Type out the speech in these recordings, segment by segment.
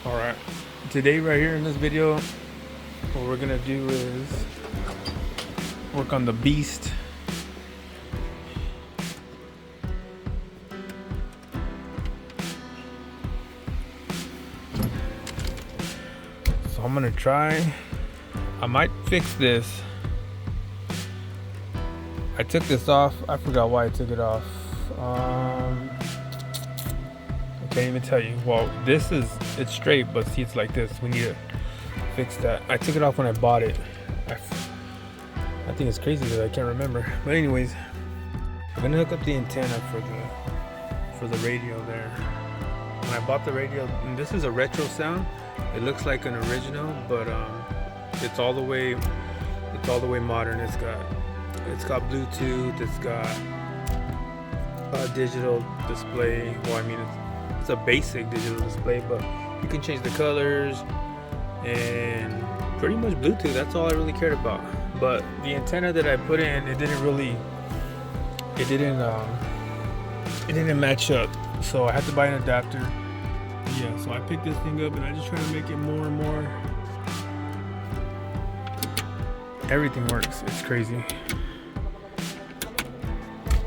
Alright, today right here in this video, what we're gonna do is work on the beast. So I'm gonna try, I might fix this. I took this off, I forgot why I took it off. I can't even tell you. Well, it's straight, but see, it's like this. We need to fix that. I took it off when I bought it. I think it's crazy that I can't remember. But anyways, I'm gonna hook up the antenna for the radio there. When I bought the radio, and this is a retro sound. It looks like an original, but it's all the way modern. It's got Bluetooth. It's got a digital display. Well, I mean, it's a basic digital display, but you can change the colors and pretty much Bluetooth. That's all I really cared about. But the antenna that I put in, it didn't match up. So I had to buy an adapter. Yeah, so I picked this thing up and I just try to make it more and more. Everything works. It's crazy.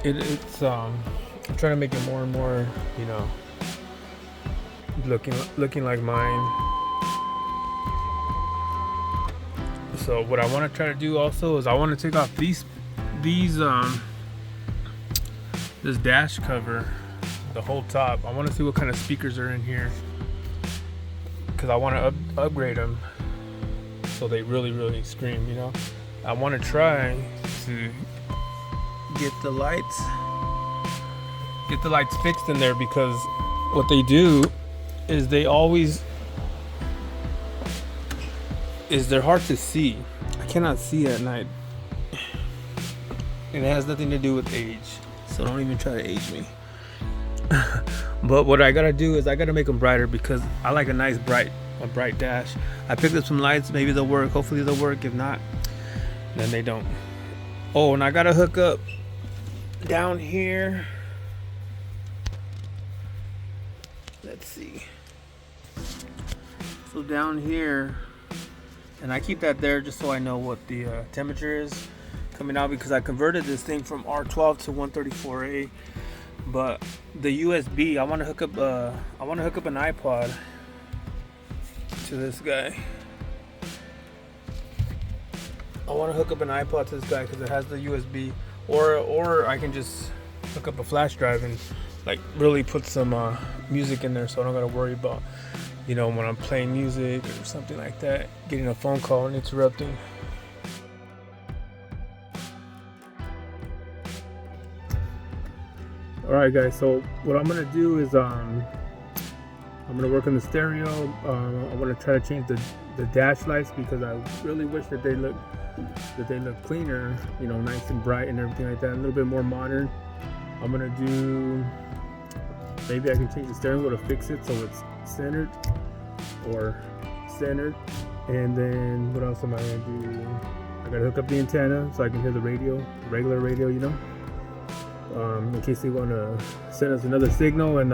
I'm trying to make it more and more, you know, looking like mine. So what I want to try to do also is I want to take off this dash cover, the whole top. I want to see what kind of speakers are in here, because I want to upgrade them so they really scream, you know. I want to try to get the lights fixed in there, because what they do is they're hard to see. I cannot see at night, and it has nothing to do with age, so don't even try to age me. But what I gotta do is I gotta make them brighter, because I like a nice bright dash. I picked up some lights, maybe they'll work, hopefully they'll work. If not, then they don't. Oh, and I gotta hook up down here. Let's see. So down here, and I keep that there just so I know what the temperature is coming out, because I converted this thing from R12 to 134A. But the USB, I want to hook up an iPod to this guy. I want to hook up an iPod to this guy because it has the USB, or I can just hook up a flash drive and like really put some music in there, so I don't gotta worry about, you know, when I'm playing music or something like that, getting a phone call and interrupting. Alright guys, so what I'm gonna do is I'm gonna work on the stereo. I want to try to change the dash lights, because I really wish that they look cleaner, you know, nice and bright and everything like that, a little bit more modern. I'm gonna do, maybe I can change the steering wheel to fix it so it's centered, and then what else am I gonna do? I gotta hook up the antenna so I can hear the radio, regular radio, you know, in case they want to send us another signal. And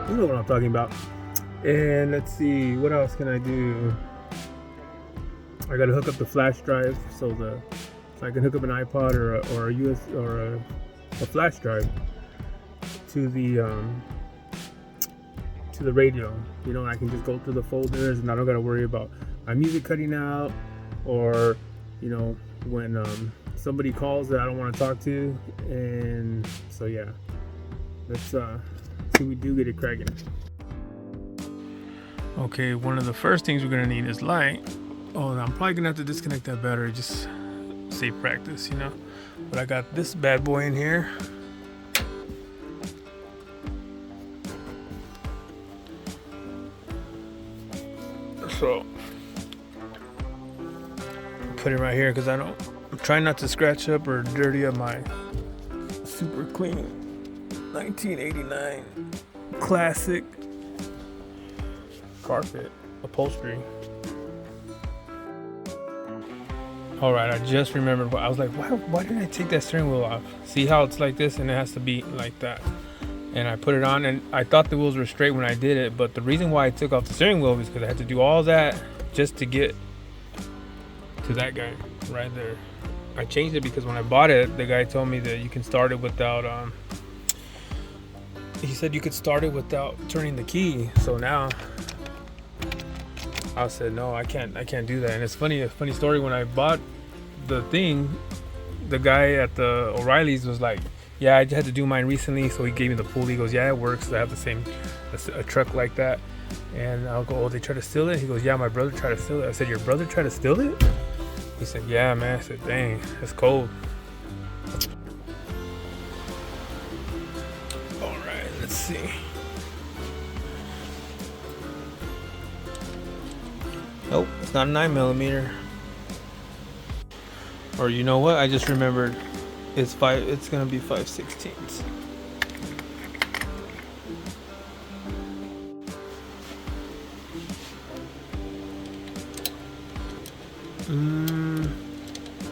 you know what I'm talking about. And let's see, what else can I do? I gotta hook up the flash drive so I can hook up an iPod or a US or a flash drive to the radio. You know, I can just go through the folders and I don't gotta worry about my music cutting out, or you know, when somebody calls that I don't want to talk to. And so yeah, let's see, we do get it cracking. Okay, one of the first things we're gonna need is light. Oh, I'm probably gonna have to disconnect that battery, just safe practice, you know. But I got this bad boy in here. So put it right here, because I'm trying not to scratch up or dirty up my super clean 1989 classic carpet upholstery. All right, I just remembered. I was like, why did I take that steering wheel off? See how it's like this and it has to be like that. And I put it on, and I thought the wheels were straight when I did it. But the reason why I took off the steering wheel is because I had to do all that just to get to that guy right there. I changed it because when I bought it, the guy told me that you can start it without, he said you could start it without turning the key. So now I said, no, I can't do that. And it's funny, a funny story. When I bought the thing, the guy at the O'Reilly's was like, yeah, I had to do mine recently. So he gave me the pull. He goes, yeah, it works. I have the same, a truck like that. And I'll go, oh, they tried to steal it? He goes, yeah, my brother tried to steal it. I said, your brother tried to steal it? He said, yeah, man. I said, dang, it's cold. All right, let's see. Nope, it's not a 9mm. Or you know what? I just remembered. It's gonna be 5/16.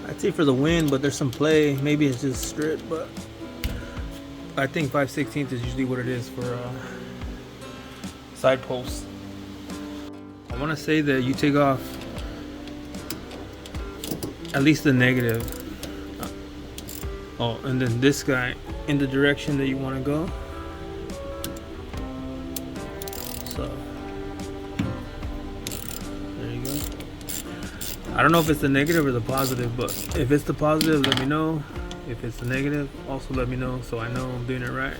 I'd say for the win, but there's some play. Maybe it's just strip, but I think 5/16 is usually what it is for side posts. I want to say that you take off at least the negative. Oh, and then this guy in the direction that you want to go. So there you go. I don't know if it's the negative or the positive, but if it's the positive, let me know. If it's the negative, also let me know so I know I'm doing it right.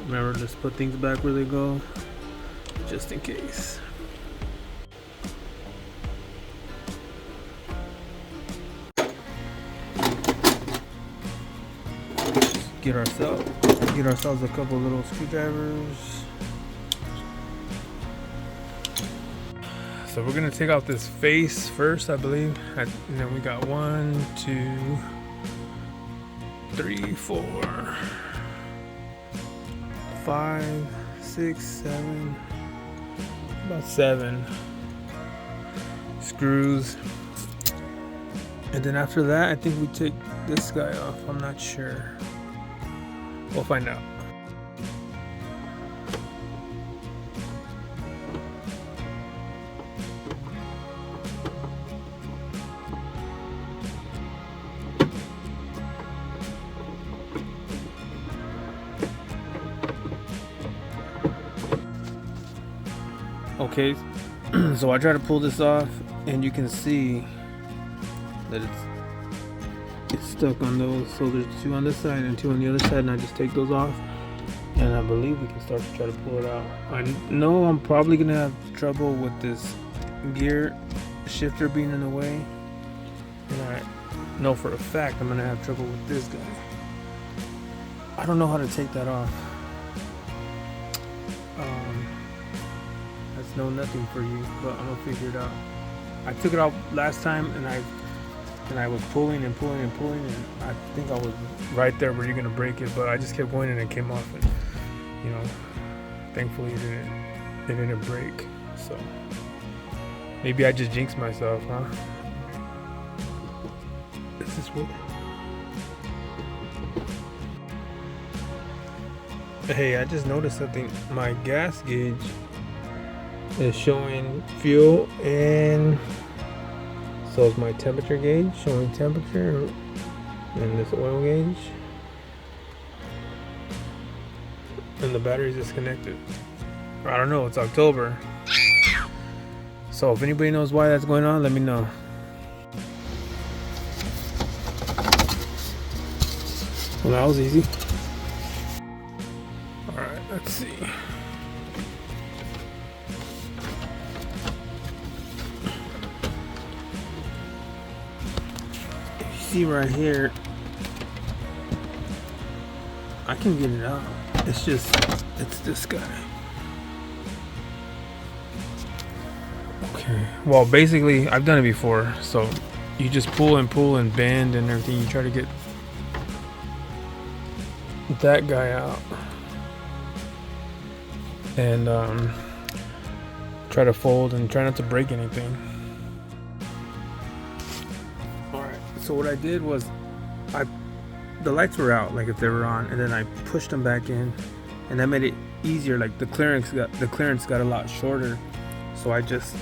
Remember, let's put things back where they go, just in case. Get ourselves a couple little screwdrivers. So we're gonna take out this face first, I believe, and then we got 1, 2, 3, 4, 5, 6, 7, about 7 screws. And then after that, I think we take this guy off. I'm not sure. We'll find out. Okay, so I try to pull this off, and you can see that it's stuck on those. So there's 2 on this side and 2 on the other side, and I just take those off, and I believe we can start to try to pull it out. I know I'm probably gonna have trouble with this gear shifter being in the way, and I know for a fact I'm gonna have trouble with this guy. I don't know how to take that off. That's no nothing for you, but I'm gonna figure it out. I took it out last time, and I was pulling and pulling and pulling, and I think I was right there where you're gonna break it, but I just kept going and it came off, and you know, thankfully it didn't break. So maybe I just jinxed myself, huh? Is this what? Hey, I just noticed something. My gas gauge is showing fuel, and so is my temperature gauge showing temperature, and this oil gauge, and the battery's disconnected. I don't know, it's October. So if anybody knows why that's going on, let me know. Well, that was easy. Alright, let's see. See right here, I can get it out. It's this guy. Okay, well basically I've done it before, so you just pull and bend and everything. You try to get that guy out, and try to fold and try not to break anything. So what I did was the lights were out, like if they were on, and then I pushed them back in, and that made it easier. Like the clearance got a lot shorter. So I just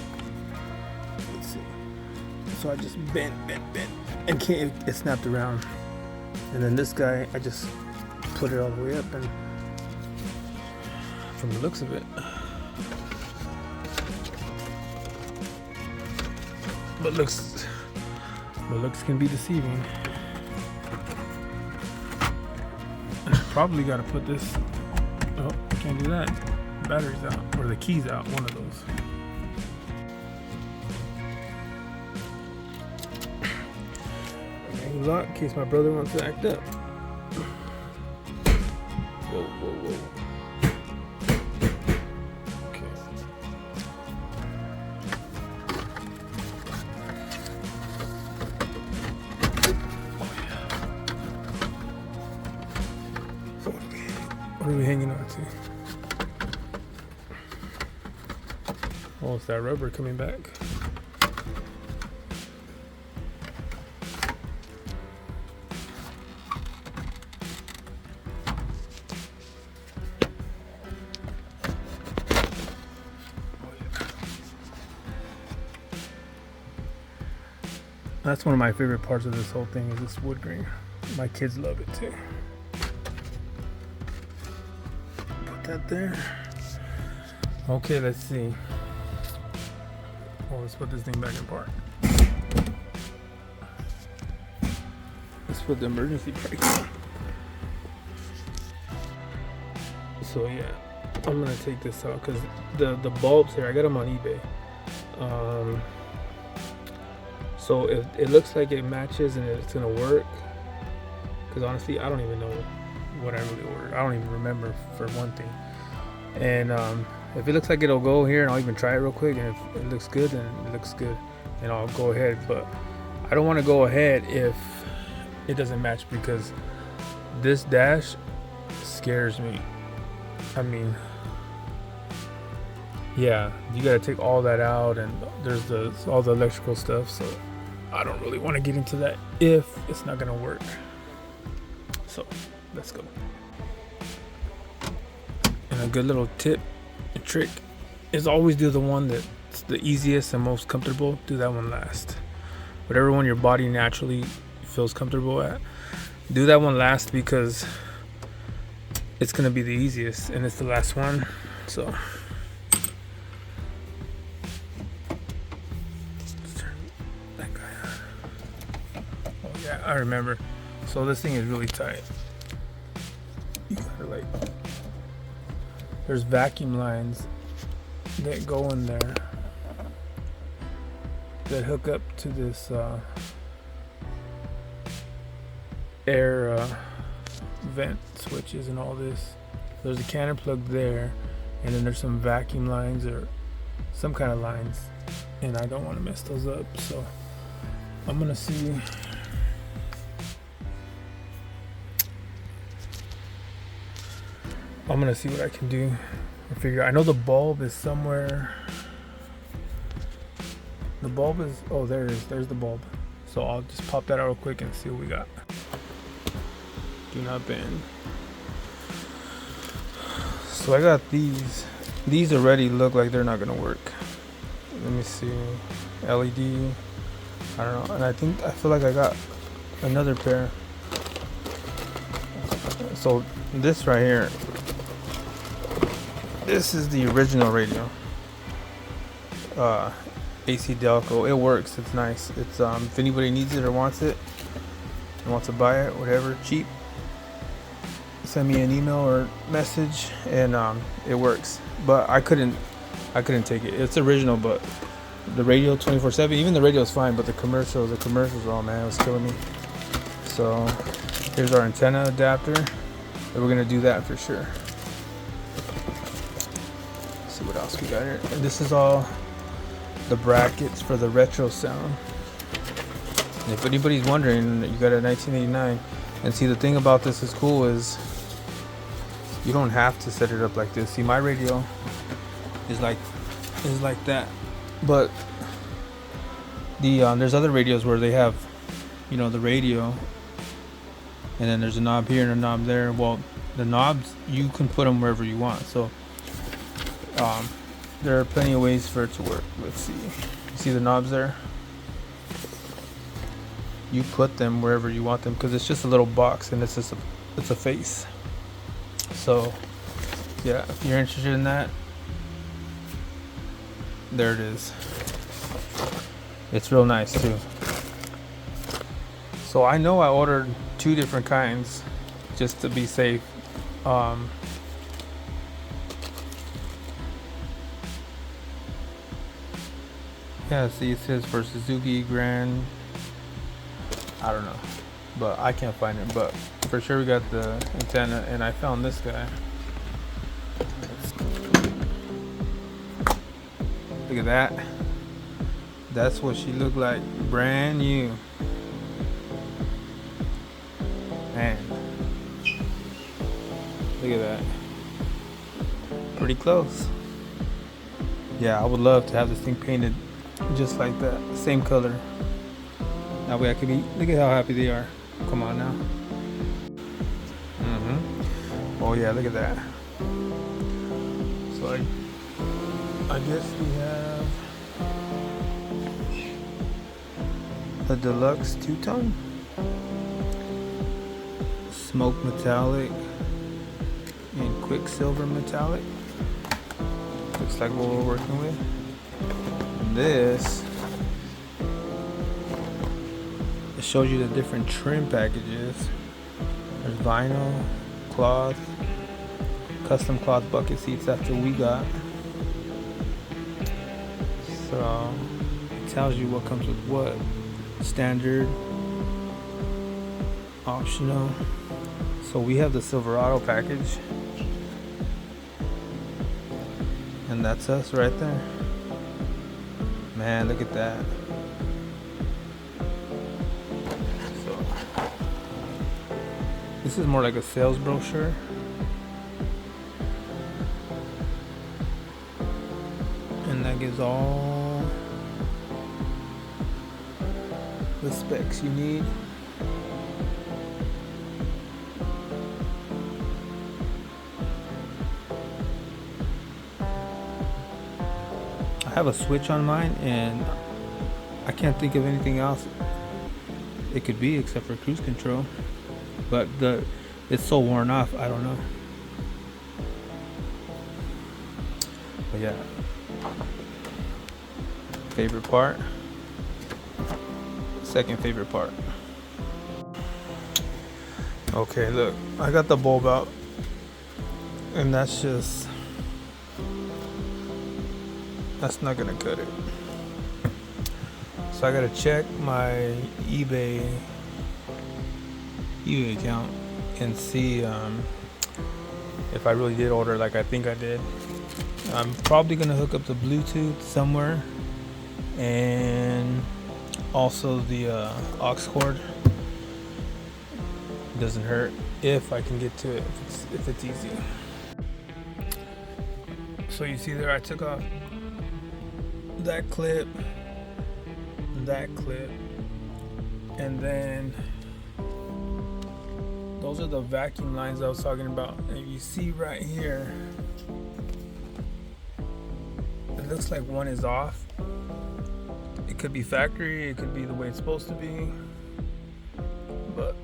bent, and it snapped around. And then this guy, I just put it all the way up, and from the looks of it, but looks can be deceiving. Probably got to put this. Oh, can't do that. Battery's out, or the key's out. One of those. Lock in case my brother wants to act up. Whoa. Okay. Oh yeah. So what are we hanging on to? Oh, it's that rubber coming back. That's one of my favorite parts of this whole thing is this wood grain. My kids love it too. Put that there. Okay, let's see. Oh, let's put this thing back in park. Let's put the emergency brake on. So yeah, I'm gonna take this out because the bulbs here, I got them on eBay. So if it looks like it matches and it's gonna work, because honestly I don't even know what I really ordered. I don't even remember, for one thing. And if it looks like it'll go here, and I'll even try it real quick, and if it looks good, then it looks good, and I'll go ahead. But I don't want to go ahead if it doesn't match, because this dash scares me. I mean, yeah, you gotta take all that out, and there's all the electrical stuff, so I don't really want to get into that if it's not gonna work. So let's go. And a good little tip and trick is always do the one that's the easiest and most comfortable. Do that one last. Whatever one your body naturally feels comfortable at, do that one last, because it's gonna be the easiest and it's the last one. So I remember. So this thing is really tight. You gotta there's vacuum lines that go in there that hook up to this air vent switches and all this. There's a cannon plug there, and then there's some vacuum lines or some kind of lines, and I don't want to mess those up, so I'm gonna see. I'm gonna see what I can do and figure. I know the bulb is somewhere. The bulb is, oh, there it is. There's the bulb. So I'll just pop that out real quick and see what we got. Do not bend. So I got these. These already look like they're not gonna work. Let me see. LED. I don't know. And I feel like I got another pair. So this right here. This is the original radio. AC Delco. It works. It's nice. It's if anybody needs it or wants it, and wants to buy it, whatever, cheap, send me an email or message, and it works. But I couldn't take it. It's original, but the radio 24/7. Even the radio is fine, but the commercials, oh man, it was killing me. So here's our antenna adapter, and we're gonna do that for sure. See what else we got here. And this is all the brackets for the retro sound. And if anybody's wondering, you got a 1989. And see, the thing about this is cool is you don't have to set it up like this. See, my radio is like that, but the there's other radios where they have you know, the radio, and then there's a knob here and a knob there. Well, the knobs, you can put them wherever you want. So there are plenty of ways for it to work. Let's see. You see the knobs there? You put them wherever you want them because it's just a little box and it's a face. So yeah, if you're interested in that, there it is. It's real nice too. So I know I ordered 2 different kinds just to be safe. Yeah, see, it says for Suzuki Grand. I don't know, but I can't find it. But for sure we got the antenna, and I found this guy. Look at that. That's what she looked like, brand new. Man, look at that. Pretty close. Yeah, I would love to have this thing painted just like that, same color. That way I could be, look at how happy they are. Come on now. Oh yeah, look at that. So I guess we have a deluxe 2-tone, smoke metallic, and quicksilver metallic. Looks like what we're working with. And this, it shows you the different trim packages. There's vinyl, cloth, custom cloth bucket seats. That's what we got. So it tells you what comes with what. Standard, optional. So we have the Silverado package, and that's us right there. Man, look at that. So this is more like a sales brochure. And that gives all the specs you need. I have a switch on mine and I can't think of anything else it could be except for cruise control, but it's so worn off, I don't know. But yeah, favorite part, second favorite part. Okay, look, I got the bulb out, and that's not gonna cut it. So I gotta check my eBay account and see if I really did order like I think I did. I'm probably gonna hook up the Bluetooth somewhere, and also the aux cord. It doesn't hurt if I can get to it, if it's easy. So you see there, I took off that clip, and then those are the vacuum lines I was talking about. And you see right here, it looks like one is off. It could be factory, it could be the way it's supposed to be, but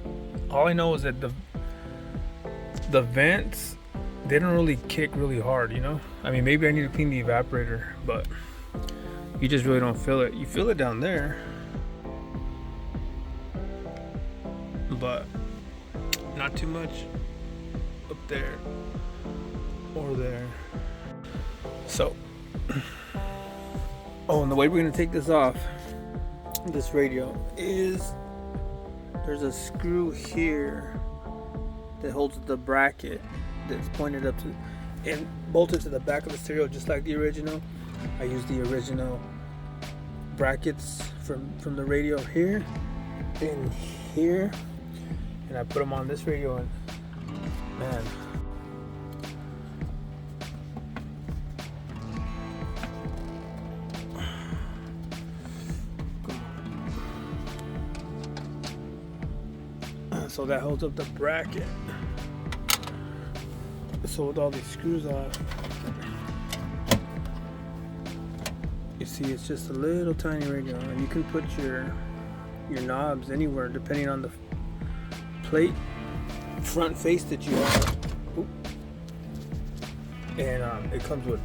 all I know is that the vents, they don't really kick really hard, you know? I mean, maybe I need to clean the evaporator, but you just really don't feel it. You feel it down there, but not too much up there or there. So, oh, and the way we're gonna take this off, this radio, is there's a screw here that holds the bracket that's pointed up to and bolted to the back of the stereo, just like the original. I use the original brackets from the radio here and here, and I put them on this radio, and man, so that holds up the bracket. So with all these screws off, you see it's just a little tiny radio, and you can put your knobs anywhere depending on the plate front face that you have. Oop. And it comes with,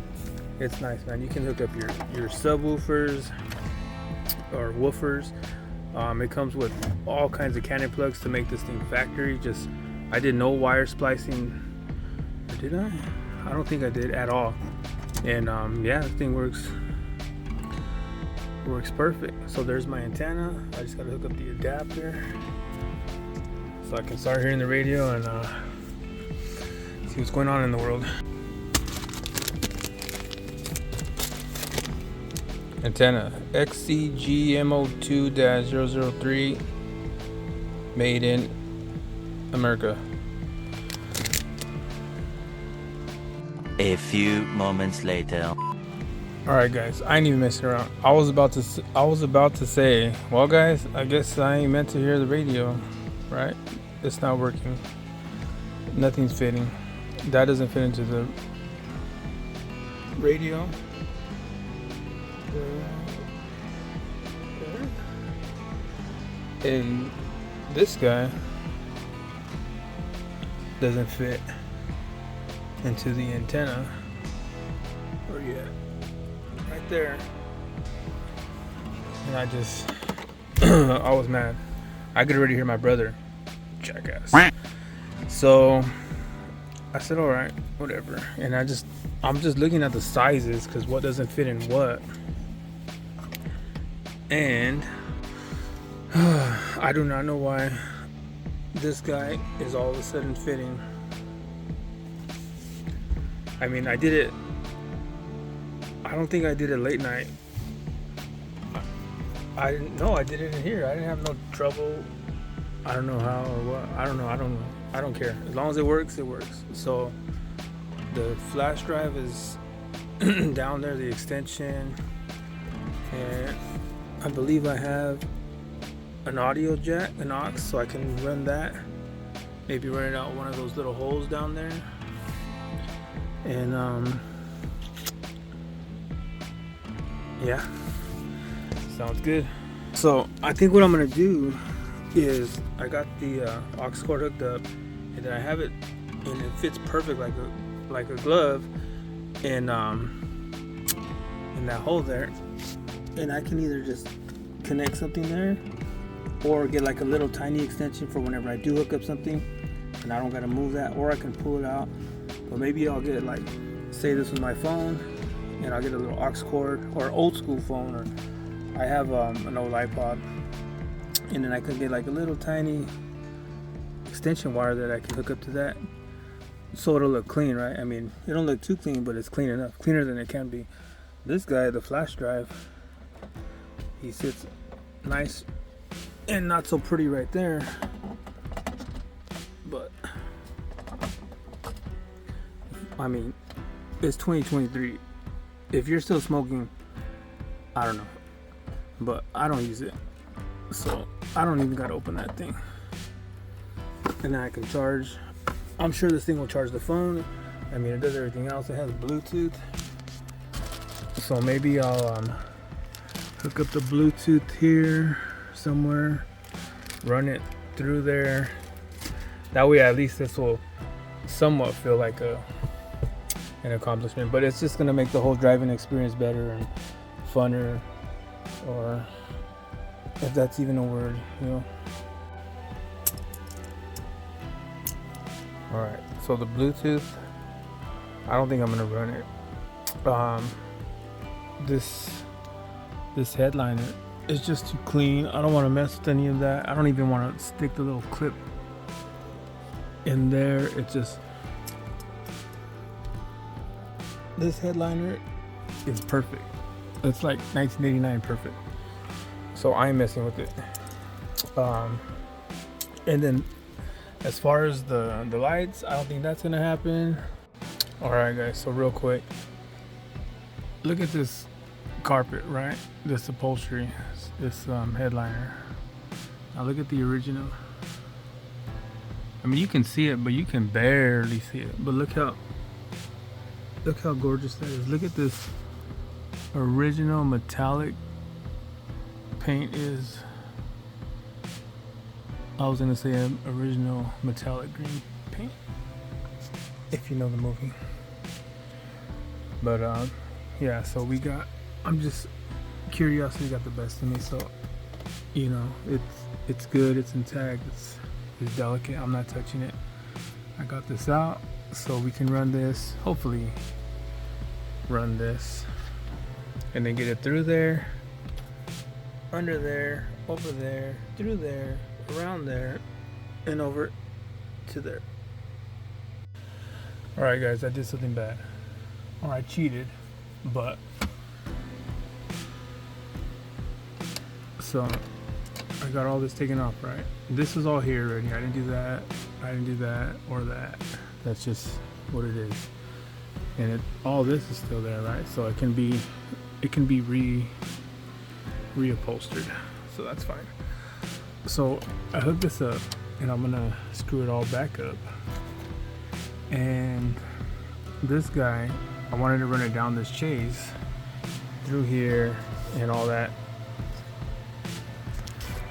it's nice, man. You can hook up your subwoofers or woofers. It comes with all kinds of cannon plugs to make this thing factory. I did no wire splicing. Or did I? I don't think I did at all. And yeah, this thing works perfect. So there's my antenna. I just gotta hook up the adapter so I can start hearing the radio and see what's going on in the world. Antenna XCGMO2-003, made in America. A few moments later. All right, guys, I ain't even messing around. I was about to say, well, guys, I guess I ain't meant to hear the radio, right? It's not working. Nothing's fitting. That doesn't fit into the radio. And this guy doesn't fit into the antenna. Or yeah, right there. And I just I was mad. I could already hear my brother, jackass. So I said, all right, whatever. And I'm just looking at the sizes, because what doesn't fit in what. And I do not know why this guy is all of a sudden fitting. I mean, I did it. I don't think I did it late night. I didn't know. I did it in here. I didn't have no trouble. I don't know how or what. I don't know. I don't care. As long as it works, it works. So the flash drive is down there, the extension, and I believe I have an audio jack, an aux, so I can run that. Maybe run it out one of those little holes down there. And yeah, sounds good. So I think what I'm gonna do is I got the aux cord hooked up, and then I have it, and it fits perfect like a glove in that hole there. And I can either just connect something there, or get like a little tiny extension for whenever I do hook up something and I don't gotta move that, or I can pull it out. But maybe I'll get, like, say this was my phone, and I'll get a little aux cord, or old school phone, or I have an old iPod, and then I could get like a little tiny extension wire that I can hook up to that, so it'll look clean, right? I mean, it don't look too clean, but it's clean enough, cleaner than it can be. This guy, the flash drive, he sits nice and not so pretty right there, but I mean, it's 2023. If you're still smoking, I don't know, but I don't use it, so I don't even gotta open that thing. And then I can charge. I'm sure this thing will charge the phone. I mean, it does everything else. It has Bluetooth, so maybe I'll hook up the Bluetooth here somewhere, run it through there. That way, at least this will somewhat feel like an accomplishment. But it's just gonna make the whole driving experience better and funner, or if that's even a word, you know. All right, so the Bluetooth, I don't think I'm gonna run it. This headliner is just too clean. I don't want to mess with any of that. I don't even want to stick the little clip in there. It's just, this headliner is perfect. It's like 1989 perfect. So I'm messing with it. And then as far as the lights, I don't think that's gonna happen. All right, guys. So real quick, look at this carpet, right? This upholstery, this headliner. Now look at the original. I mean, you can see it, but you can barely see it. But look how gorgeous that is. Look at this original metallic paint is. I was gonna say an original metallic green paint, if you know the movie. But yeah, so we got, I'm just, curiosity got the best of me. So, you know, it's good, it's intact, it's delicate. I'm not touching it. I got this out so we can run this, hopefully run this, and then get it through there, under there, over there, through there, around there, and over to there. Alright guys, I did something bad. Or I cheated, but so I got all this taken off, right? This is all here already. I didn't do that, I didn't do that, or that. That's just what it is. And all this is still there, right? So it can be reupholstered. So that's fine. So I hooked this up and I'm gonna screw it all back up. And this guy, I wanted to run it down this chase through here and all that.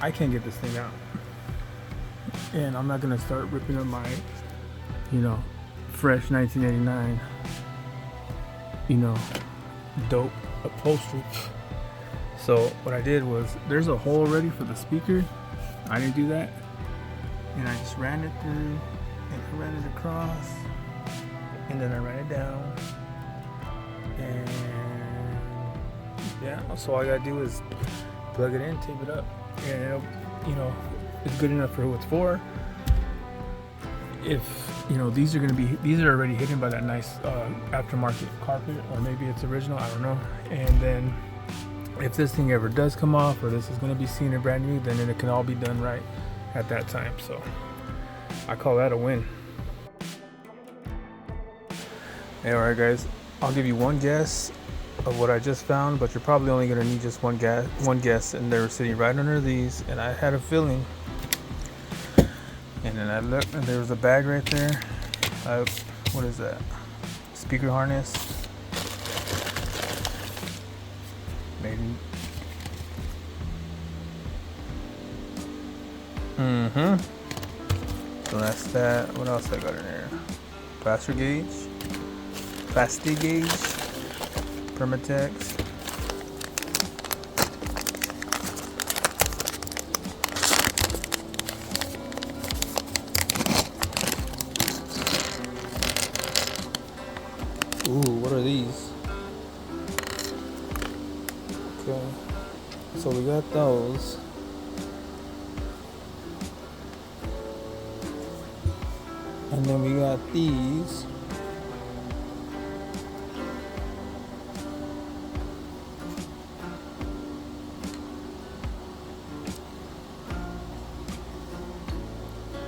I can't get this thing out. And I'm not gonna start ripping up my, you know, fresh 1989, you know, dope upholstery. So what I did was, there's a hole already for the speaker. I didn't do that. And I just ran it through, and I ran it across, and then I ran it down. And yeah, so all I gotta do is plug it in, tape it up, and it'll, you know, it's good enough for who it's for. If, you know, these are already hidden by that nice aftermarket carpet, or maybe it's original, I don't know. And then if this thing ever does come off, or this is going to be seen and brand new, then it can all be done right at that time. So I call that a win. Hey, all right guys, I'll give you one guess of what I just found, but you're probably only going to need just one guess, and they were sitting right under these, and I had a feeling. And then I looked, and there was a bag right there. What is that? Speaker harness. Maybe. So that's that. What else I got in there? Plastic Gage. Permatex. Ooh, what are these? Okay, so we got those. And then we got these.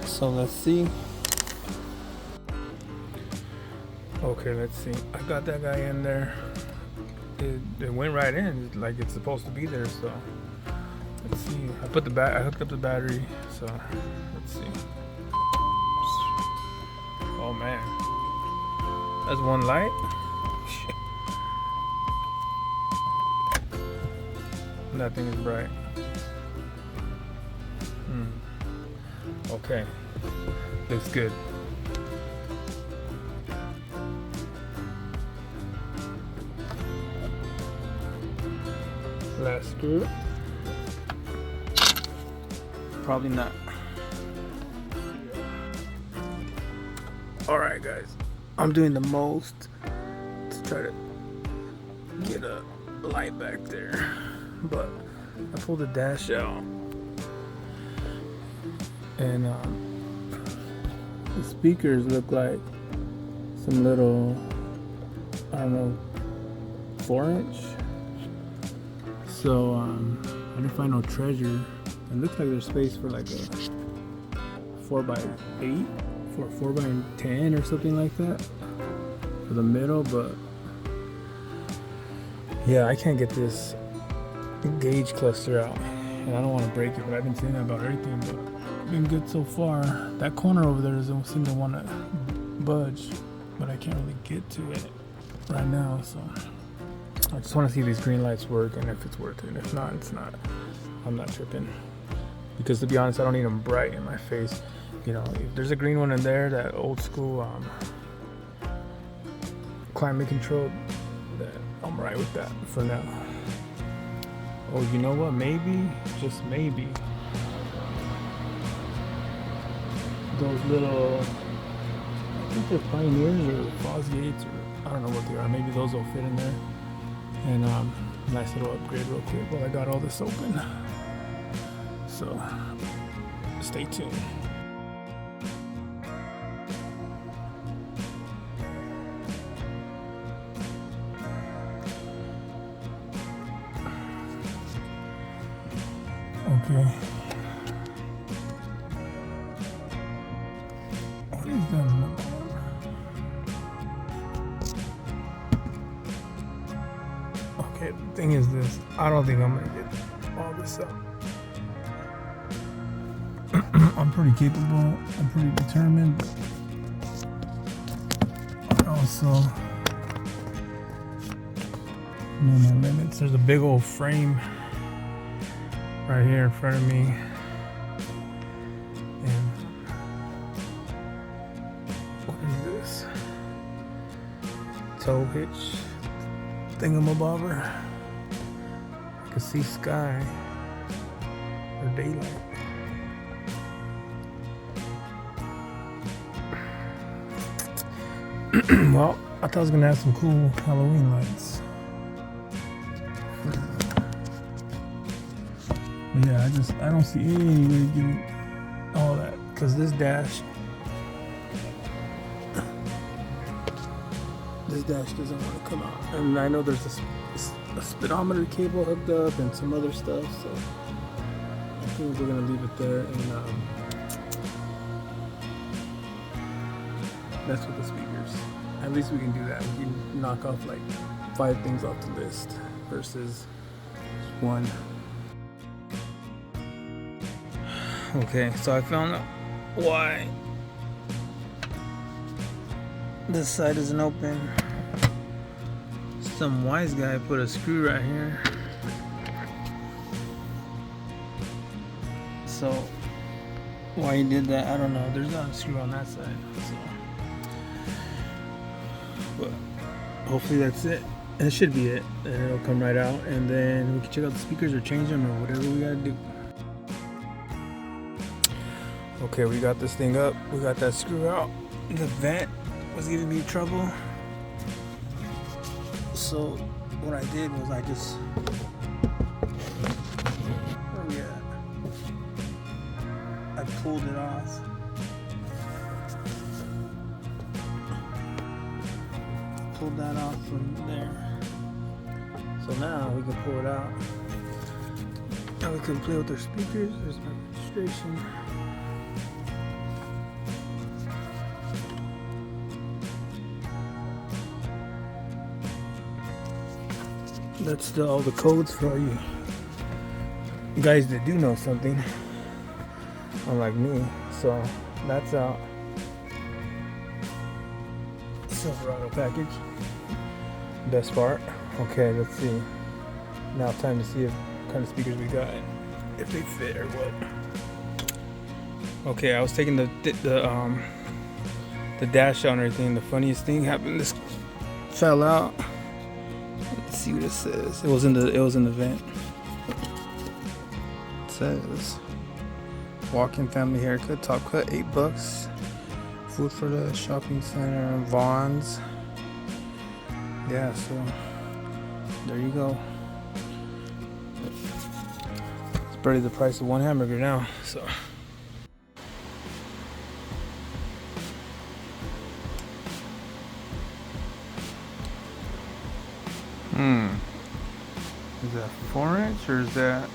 So let's see. Okay, let's see. I got that guy in there. It went right in like it's supposed to be there. So let's see. I hooked up the battery. So let's see. Oh man, that's one light. That thing is bright. Okay, looks good. Last screw. Probably not. Alright guys, I'm doing the most to try to get a light back there, but I pulled the dash out, and the speakers look like some little, I don't know, 4-inch. So I didn't find no treasure. It looks like there's space for like a 4x8 or 4x10 or something like that for the middle, but yeah, I can't get this Gage cluster out, and I don't want to break it, but I've been saying that about everything. But been good so far. That corner over there doesn't seem to want to budge, but I can't really get to it right now, so I just want to see if these green lights work and if it's worth it. If not, it's not. I'm not tripping, because to be honest, I don't need them bright in my face. You know, if there's a green one in there, that old school climate control, that I'm right with that for now. Oh, you know what? Maybe, just maybe, those little, I think they're Pioneers or Fosgates, or I don't know what they are. Maybe those will fit in there. And nice little upgrade real quick while I got all this open. So stay tuned. Okay. What is that? Okay, the thing is this. I don't think I'm gonna get all this up. I'm pretty capable. I'm pretty determined. But I also know my limits. There's a big old frame right here in front of me, and what is this? Tow hitch thingamabobber. I can see sky or daylight. Well, I thought I was gonna have some cool Halloween lights. Yeah, I don't see any way of getting all that, because this dash doesn't want to come out. And I know there's a speedometer cable hooked up and some other stuff, so I think we're gonna leave it there and mess with the speakers. At least we can do that. We can knock off like 5 things off the list versus 1. Okay, so I found out why this side isn't open. Some wise guy put a screw right here. So why he did that, I don't know. There's not a screw on that side, so. But hopefully that's it. That should be it. And it'll come right out, and then we can check out the speakers or change them or whatever we gotta do. Okay, we got this thing up. We got that screw out. The vent was giving me trouble. So what I did was I just, I pulled it off. Pulled that off from there. So now we can pull it out. Now we can play with our speakers. There's my registration. That's all the codes for all you guys that do know something, unlike me. So that's out. Silverado package. Best part. Okay, let's see. Now time to see what kind of speakers we got, if they fit or what. Okay, I was taking the dash out and everything. The funniest thing happened. This fell out. Let's see what it says. It was in the vent. It says walk-in family haircut, top cut, $8. Food for the shopping center, Vaughn's. Yeah, so there you go. It's barely the price of one hamburger now, so. Is that 4-inch or is that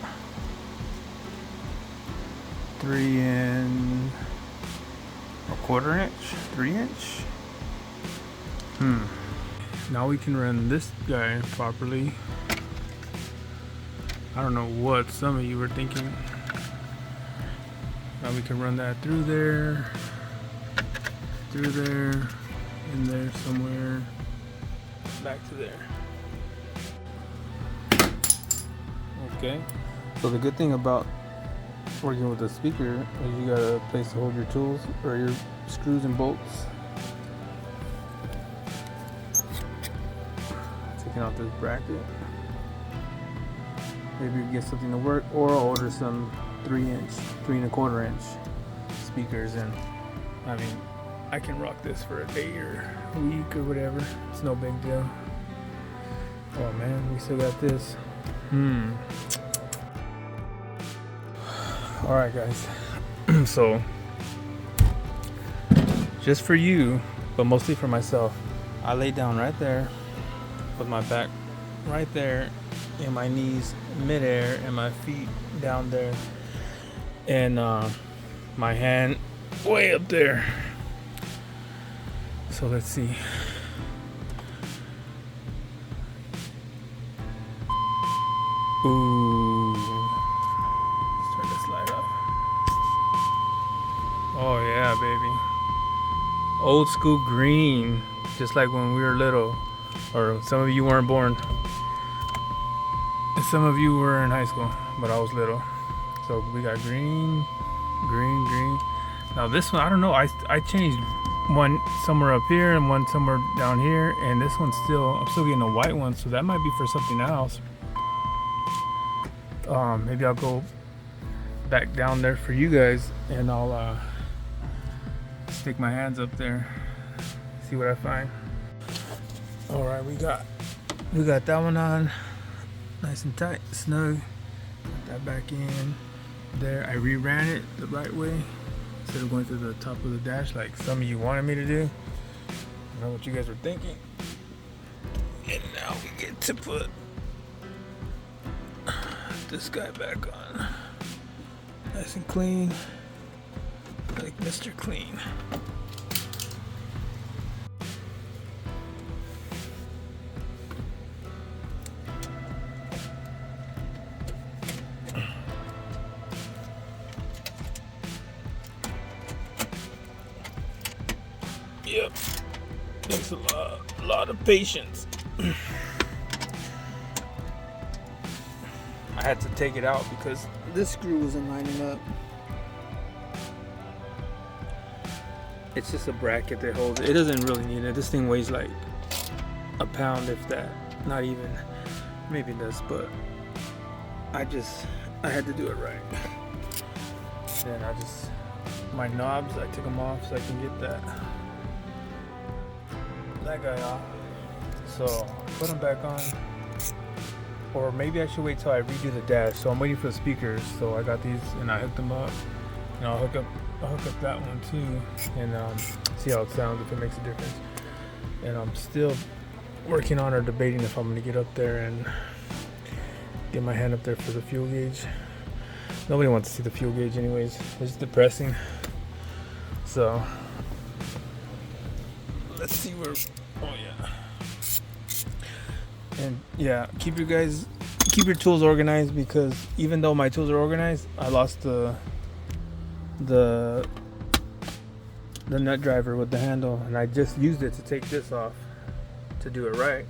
3 1/4 inch? 3-inch? Now we can run this guy properly. I don't know what some of you were thinking. Now we can run that through there, in there somewhere, back to there. Okay, so the good thing about working with a speaker is you got a place to hold your tools or your screws and bolts. Taking out this bracket. Maybe you get something to work, or I'll order some 3-inch, 3¼ inch speakers, and I mean, I can rock this for a day or a week or whatever. It's no big deal. Oh man, we still got this. All right, guys. So, just for you, but mostly for myself, I lay down right there with my back right there and my knees midair and my feet down there, and my hand way up there. So let's see. Ooh. Let's turn this light up. Oh yeah, baby. Old school green, just like when we were little, or some of you weren't born. And some of you were in high school, but I was little. So we got green, green, green. Now this one, I don't know. I changed one somewhere up here and one somewhere down here, and this one's I'm still getting a white one, so that might be for something else. Maybe I'll go back down there for you guys, and I'll stick my hands up there, see what I find. All right, we got that one on, nice and tight, snug. Put that back in there. I reran it the right way instead of going to the top of the dash like some of you wanted me to do. I know what you guys were thinking. And now we get to put this guy back on, nice and clean, like Mr. Clean. Yep, takes a lot of patience. I had to take it out because this screw wasn't lining up. It's just a bracket that holds it. It doesn't really need it. This thing weighs like a pound, if that. Not even. Maybe it does, but I had to do it right. Then my knobs, I took them off so I can get that guy off. So put them back on. Or maybe I should wait till I redo the dash. So I'm waiting for the speakers. So I got these and I hooked them up. And I'll hook up that one too, and see how it sounds, if it makes a difference. And I'm still working on or debating if I'm gonna get up there and get my hand up there for the fuel gauge. Nobody wants to see the fuel gauge anyways. It's depressing. So let's see where. Oh yeah. And yeah, keep your tools organized, because even though my tools are organized, I lost the nut driver with the handle, and I just used it to take this off to do it right,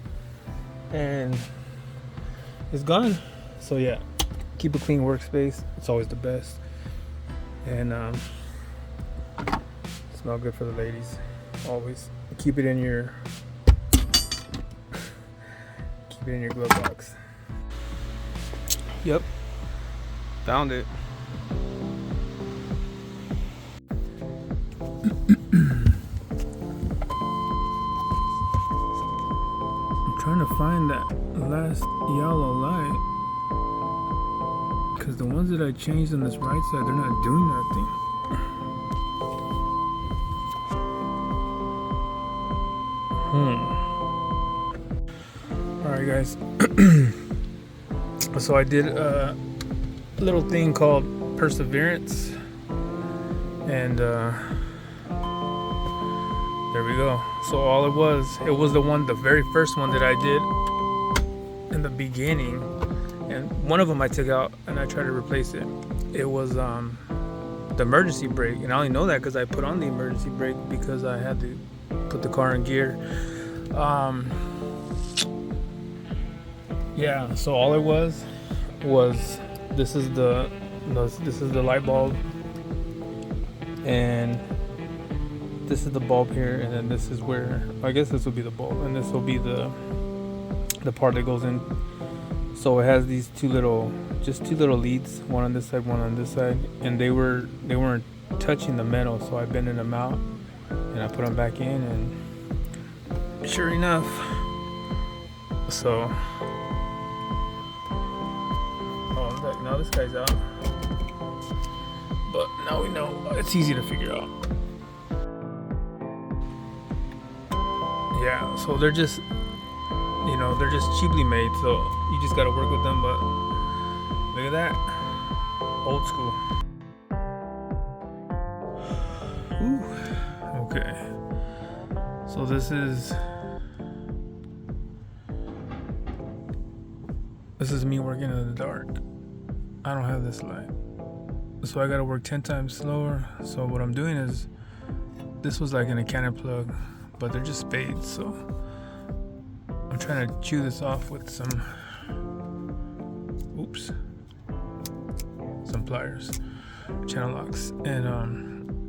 and it's gone. So yeah, keep a clean workspace. It's always the best. And smell good for the ladies. Always keep it in your glove box. Yep, found it. I'm trying to find that last yellow light, because the ones that I changed on this right side, they're not doing nothing. Alright guys, so I did a little thing called perseverance, and there we go. So all it was the very first one that I did in the beginning, and one of them I took out and I tried to replace it. It was the emergency brake, and I only know that because I put on the emergency brake because I had to put the car in gear. Yeah, so all it was this is the light bulb, and this is the bulb here, and then this is where, I guess this will be the bulb, and this will be the part that goes in. So it has these two little leads, one on this side, one on this side, and they weren't touching the metal, so I bended them out and I put them back in, and sure enough, so now this guy's out, but now we know it's easy to figure out. Yeah, so they're just cheaply made, so you just gotta work with them. But look at that, old school. Ooh. Okay, so this is me working in the dark. I don't have this light, so I gotta work 10 times slower. So what I'm doing is, this was like in a cannon plug, but they're just spades, so I'm trying to chew this off with some pliers, channel locks, and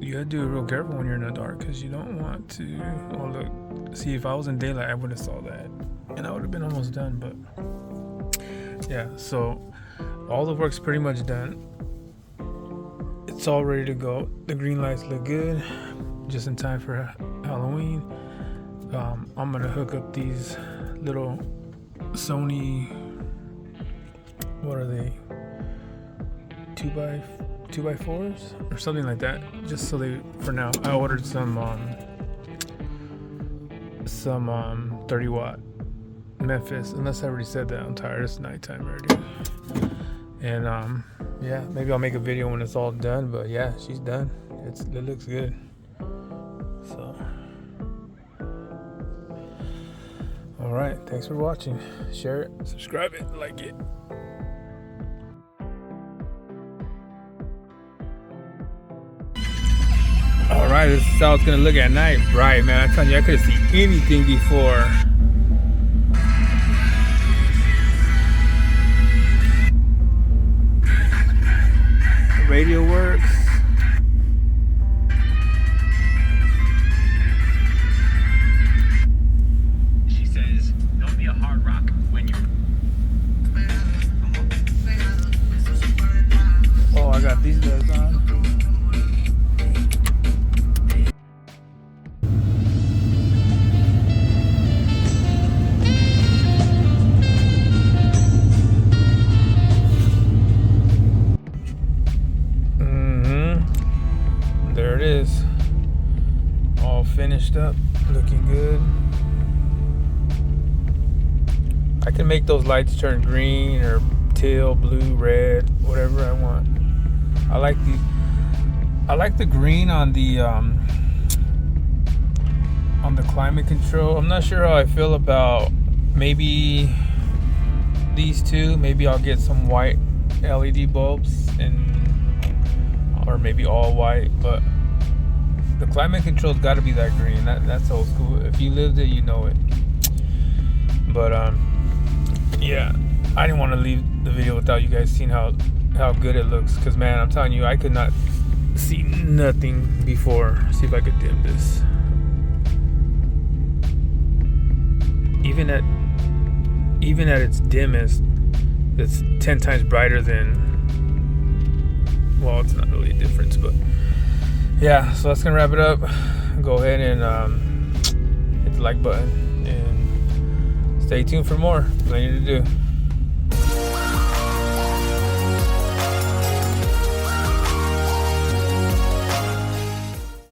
you gotta do it real careful when you're in the dark, because you don't want to. Oh look, see, if I was in daylight, I would have saw that, and I would have been almost done. But yeah, so all the work's pretty much done. It's all ready to go. The green lights look good, just in time for Halloween. I'm gonna hook up these little Sony, what are they, 2x4s or something like that, just so they, for now. I ordered some 30 watt Memphis, unless I already said that. I'm tired, it's nighttime already. And yeah, maybe I'll make a video when it's all done, but yeah, she's done. It looks good. So alright, thanks for watching. Share it, subscribe it, like it. Alright, this is how it's gonna look at night. Right, man, I'm telling you, I couldn't see anything before. The radio works. I got these guys on. There it is. All finished up, looking good. I can make those lights turn green or teal, blue, red, whatever I want. I like the green on the climate control. I'm not sure how I feel about maybe these two. Maybe I'll get some white LED bulbs, or maybe all white, but the climate control's got to be that green. That's old school. If you lived it, you know it. But yeah, I didn't want to leave the video without you guys seeing how good it looks, because man, I'm telling you, I could not see nothing before. See if I could dim this. Even at its dimmest, it's 10 times brighter than, well, it's not really a difference, but yeah. So that's gonna wrap it up. Go ahead and hit the like button and stay tuned for more. Plenty to do.